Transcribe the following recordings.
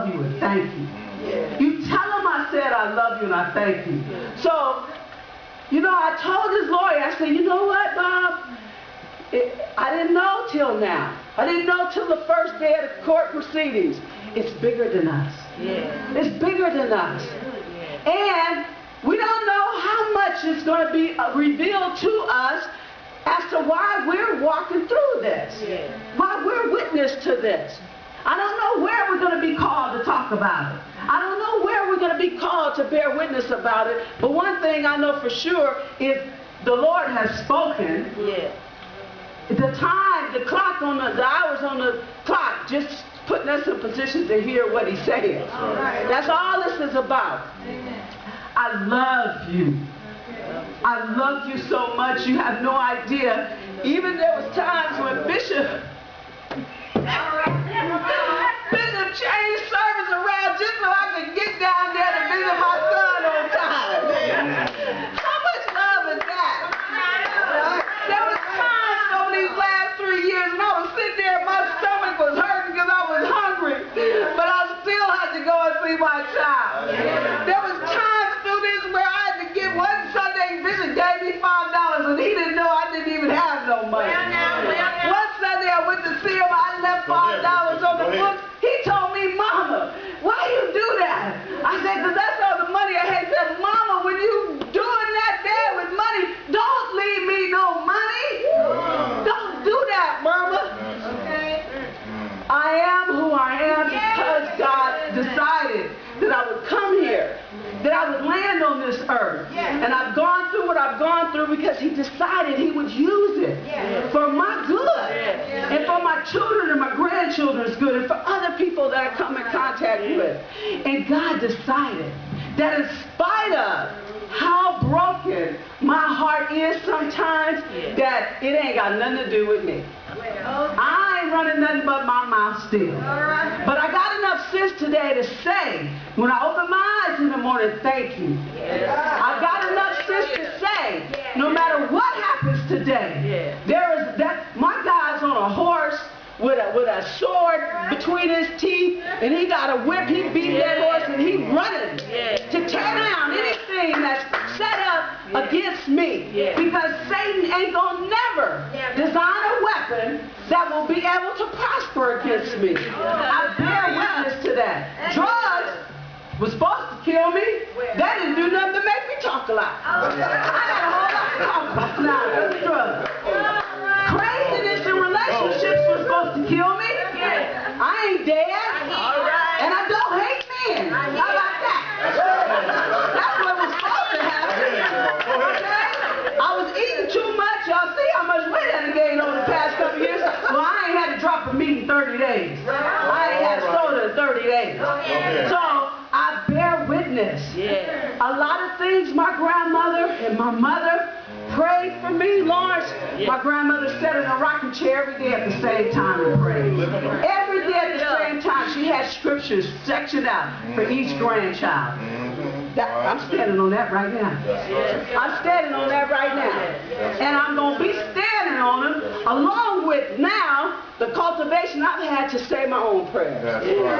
love you and thank you. You tell them I said I love you and I thank you. So, you know, I told this lawyer, I said, you know what, Bob? I didn't know till now. I didn't know till the first day of the court proceedings. It's bigger than us. It's bigger than us. And we don't know how much is going to be revealed to us as to why we're walking through this, why we're witness to this. I don't know where we're going to be called to talk about it. I don't know where we're going to be called to bear witness about it. But one thing I know for sure is the Lord has spoken. The time, the clock on the hours on the clock, just putting us in position to hear what He's saying. That's all this is about. I love you. I love you so much. You have no idea. Even there was times when Bishop changed service around just so I could get down there to visit my son on time. How much love is that? There was times over these last 3 years when I was sitting there and my stomach was hurting because I was hungry, but I still had to go and see my child. There was times through this where I had to get one Sunday, Bishop gave me $5 and he didn't know I didn't even have no money. One Sunday I went to see him, I left $5 on the books. He told me, Mama, why you do that? I said, because that's all the money I had. He said, Mama, when you doing that bad with money, don't leave me no money. Don't do that, Mama. I am who I am because God decided that I would come here, that I would land on this earth. And I've gone through what I've gone through because He decided He would use it for my good and for my children and my grandchildren's good and for other people that I come in contact with. And God decided that in spite of how broken my heart is sometimes, that it ain't got nothing to do with me. I ain't running nothing but my mouth still. But I got enough sense today to say, when I open my eyes in the morning, thank you. I got enough sense to say, no matter what happens today, my God's on a horse with a sword between his teeth, and he got a whip. He beat that horse, and he running to tear down anything that's set up against me. Because Satan ain't gonna never design a weapon that will be able to prosper against me. I bear witness to that. Drugs was supposed to kill me. They didn't do nothing to make me talk a lot. I got a whole lot to talk about now. That's drugs. Craziness in relationships was supposed to kill me. I ain't dead. And I don't hate men. How about that? That's what was supposed to happen. Okay? I was eating too much. Y'all see how much weight I gained over the past couple years? Well, I ain't had to drop a meat in 30 days. I ain't had soda in 30 days. So I bear witness. A lot of things my grandmother and my mother prayed for me, Lawrence. My grandmother sat in a rocking chair every day at the same time and prayed. Every day at the same time. She had scriptures sectioned out for each grandchild. I'm standing on that right now. I'm standing on that right now. And I'm going to be standing on them along with now the cultivation I've had to say my own prayers.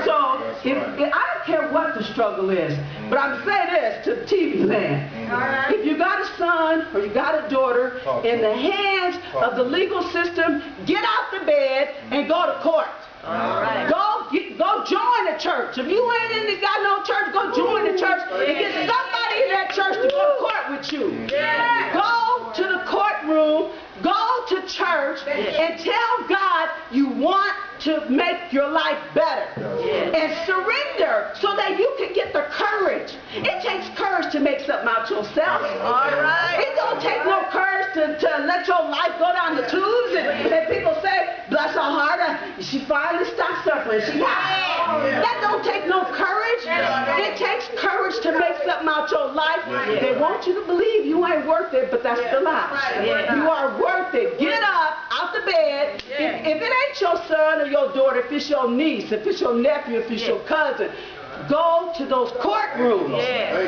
So I don't care what the struggle is, but I'm saying this to the TV land. If you got a son or you got a daughter in the hands of the legal system, get out the bed and go to court. Go join the church. If you ain't got no church, go join the church and get somebody in that church to go to court with you. Go to the courtroom, go to church, and tell God you want to make your life better. And surrender so that you can get the courage. It takes courage to make something out yourself. It don't take no courage to let your life go down the tubes and people say, bless her heart, she finally stopped suffering. That don't take no courage. It takes courage to make something out your life. They want you to believe you ain't worth it, but that's the lie. You are worth it. Get up out the bed. If it ain't your son or your daughter, if it's your niece, if it's your nephew, if it's your cousin, go to those courtrooms.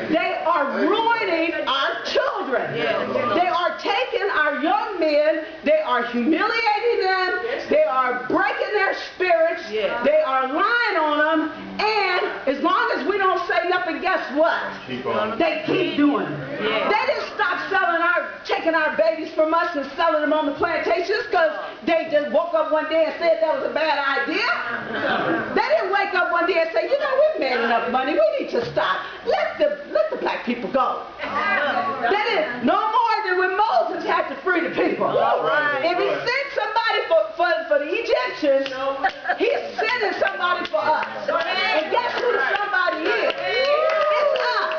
They are ruining our children. They are taking our young men. They are humiliating them. They are breaking their spirits. They are lying on them. And guess what? They keep doing it. They didn't stop taking our babies from us and selling them on the plantations because they just woke up one day and said that was a bad idea. They didn't wake up one day and say, you know, we've made enough money. We need to stop. Let the black people go. They didn't. No more than when Moses had to free the people. If he sent somebody for the Egyptians, he's sending somebody for us. And guess who the somebody is? It's us.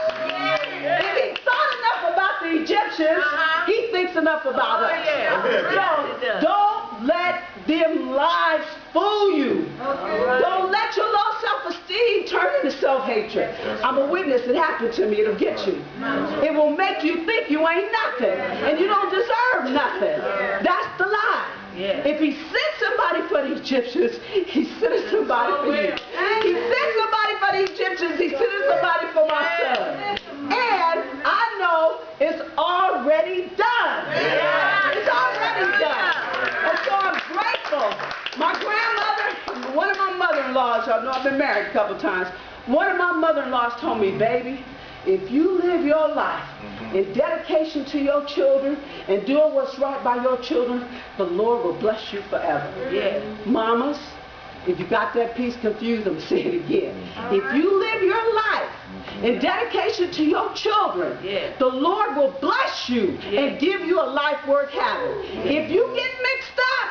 If he thought enough about the Egyptians, he thinks enough about us. So don't let them lies fool you. Don't let your low self-esteem turn into self-hatred. I'm a witness. It happened to me. It'll get you. It will make you think you ain't nothing and you don't deserve nothing. That's the lie. If he sent somebody for the Egyptians, he sent somebody for you. He sent somebody for the Egyptians, he sent somebody for my son. And I know it's already done. It's already done. And so I'm grateful. My grandmother, one of my mother-in-laws, y'all know I've been married a couple times, one of my mother-in-laws told me, baby, if you live your life in dedication to your children and doing what's right by your children, the Lord will bless you forever. Mamas, if you got that piece confused, I'm going to say it again. If you live your life in dedication to your children, the Lord will bless you and give you a life worth having. If you get mixed up,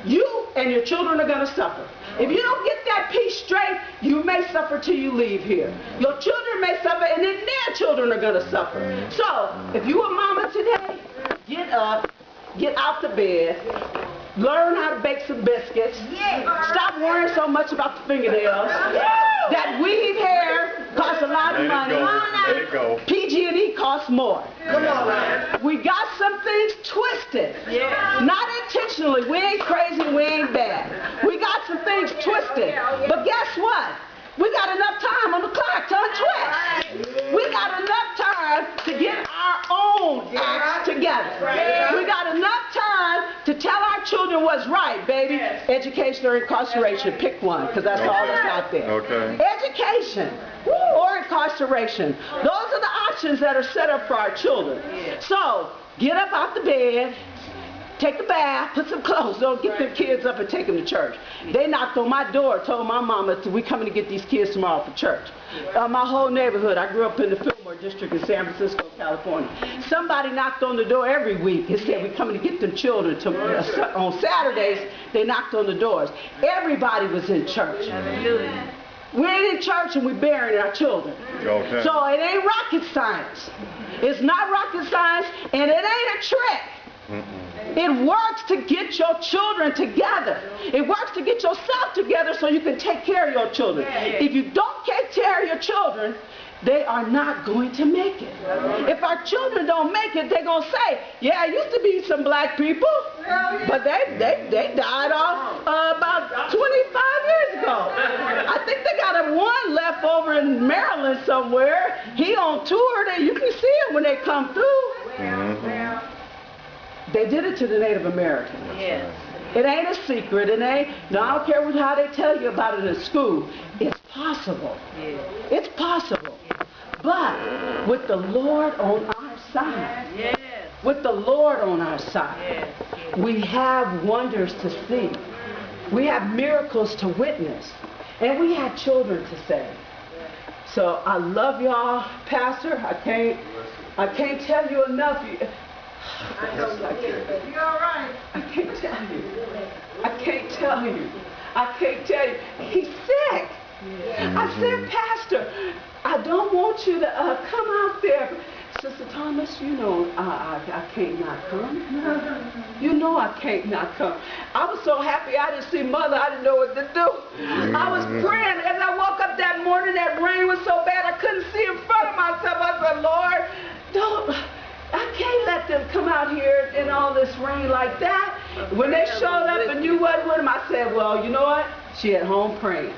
you and your children are going to suffer. If you don't get that piece straight, you may suffer till you leave here. Your children may suffer, and then their children are going to suffer. So, if you a mama today, get up, get out the bed, learn how to bake some biscuits, stop worrying so much about the fingernails. That weave hair costs a lot of money. PG&E costs more. We got some things twisted. Not intentionally. We ain't crazy, we ain't bad. We got some things twisted. But guess what? We got enough time on the clock to untwist. We got enough time to get our own acts together. We got enough time to tell our children what's right, baby. Education or incarceration. Pick one, because that's all that's out there. Education or incarceration. Those are the options that are set up for our children. So, get up out the bed. Take a bath, put some clothes on, get them kids up and take them to church. They knocked on my door, told my mama, we coming to get these kids tomorrow for church. My whole neighborhood, I grew up in the Fillmore district in San Francisco, California. Somebody knocked on the door every week and said, we coming to get them children. On Saturdays, they knocked on the doors. Everybody was in church. We ain't in church and we burying our children. So it ain't rocket science. It's not rocket science and it ain't a trick. It works to get your children together. It works to get yourself together so you can take care of your children. If you don't take care of your children, they are not going to make it. If our children don't make it, they're going to say, yeah, it used to be some black people, but they died off about 25 years ago. I think they got one left over in Maryland somewhere. He on tour. You can see him when they come through. They did it to the Native Americans. It ain't a secret. It ain't. No, I don't care how they tell you about it in school. It's possible. It's possible. But with the Lord on our side, with the Lord on our side, we have wonders to see. We have miracles to witness. And we have children to save. So I love y'all, Pastor. I can't tell you enough. You're all right. I can't tell you. I can't tell you. I can't tell you. He's sick. I said, Pastor, I don't want you to come out there. Sister Thomas, you know I can't not come. You know I can't not come. I was so happy I didn't see Mother. I didn't know what to do. I was praying. As I woke up that morning, that rain was so bad I couldn't see in front of myself. I said, Lord, I can't let them come out here in all this rain like that. When they showed up and you wasn't with them, I said, well, you know what? She at home praying.